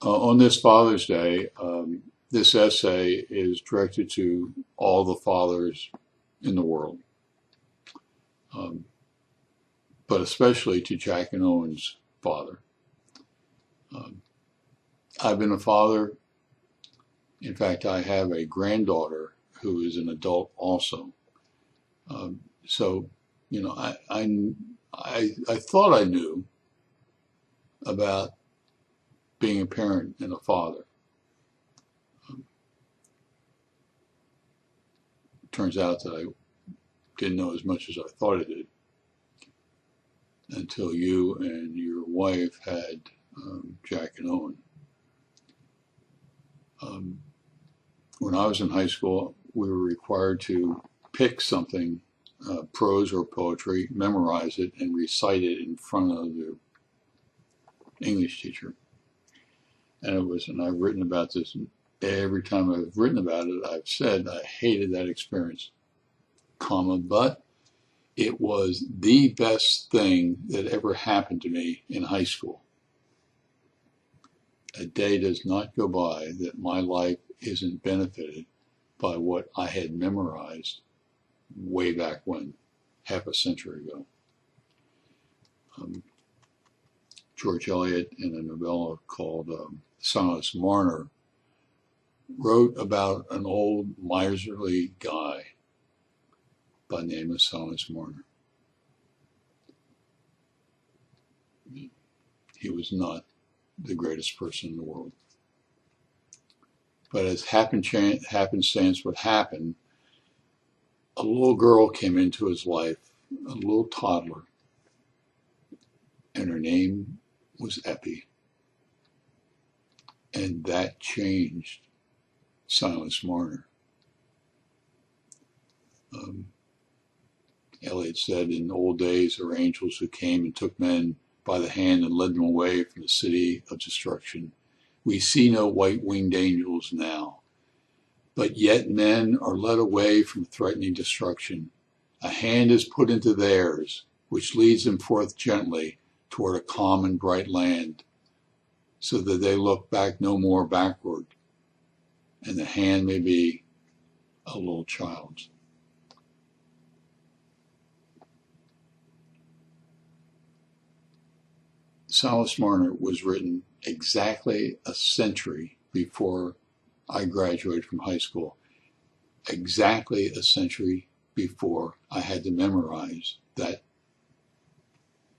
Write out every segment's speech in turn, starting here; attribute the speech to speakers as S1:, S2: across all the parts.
S1: On this Father's Day, this essay is directed to all the fathers in the world, um, but especially to Jack and Owen's father. Um, I've been a father. In fact, I have a granddaughter who is an adult also. So, you know, I thought I knew about being a parent and a father. Turns out that I didn't know as much as I thought I did until you and your wife had Jack and Owen. When I was in high school, we were required to pick something, prose or poetry, memorize it, and recite it in front of the English teacher. And I've written about this, and every time I've written about it, I've said I hated that experience, but it was the best thing that ever happened to me in high school. A day does not go by that my life isn't benefited by what I had memorized way back when, half a century ago. George Eliot, in a novella called Silas Marner, wrote about an old miserly guy by the name of Silas Marner. He was not the greatest person in the world. But as happenstance would happen, a little girl came into his life, a little toddler, and her name was Eppie. And that changed Silas Marner. Eliot said, in old days there were angels who came and took men by the hand and led them away from the city of destruction. We see no white-winged angels now, but yet men are led away from threatening destruction. A hand is put into theirs, which leads them forth gently toward a calm and bright land, so that they look back no more backward, and the hand may be a little child's. Silas Marner was written exactly a century before I graduated from high school, exactly a century before I had to memorize that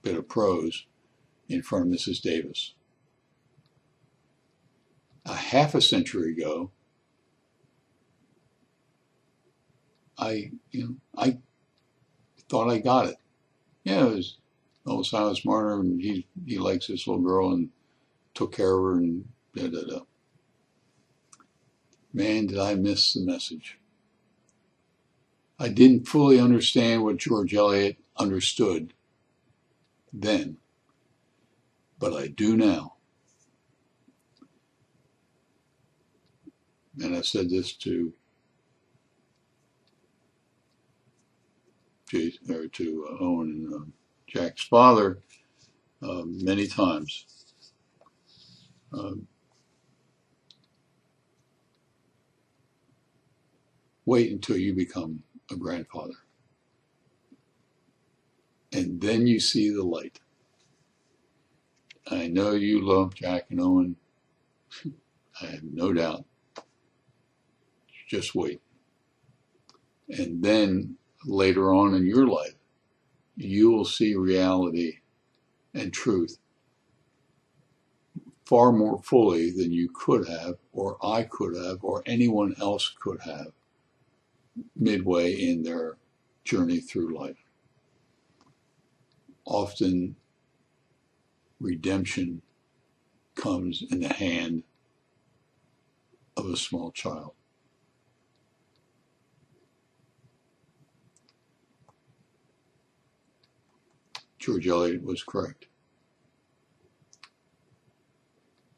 S1: bit of prose in front of Mrs. Davis. A half a century ago, I thought I got it. Yeah, it was old Silas Marner, and he likes this little girl and took care of her and da-da-da. Man, did I miss the message. I didn't fully understand what George Eliot understood then, but I do now. And I said this to Owen and Jack's father many times. Wait until you become a grandfather. And then you see the light. I know you love Jack and Owen. I have no doubt. Just wait. And then later on in your life, you will see reality and truth far more fully than you could have, or I could have, or anyone else could have midway in their journey through life. Often redemption comes in the hand of a small child. George Eliot was correct.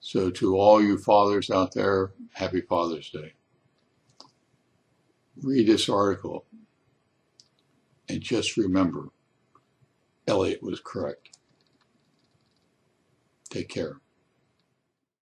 S1: So to all you fathers out there, happy Father's Day. Read this article and just remember, Eliot was correct. Take care.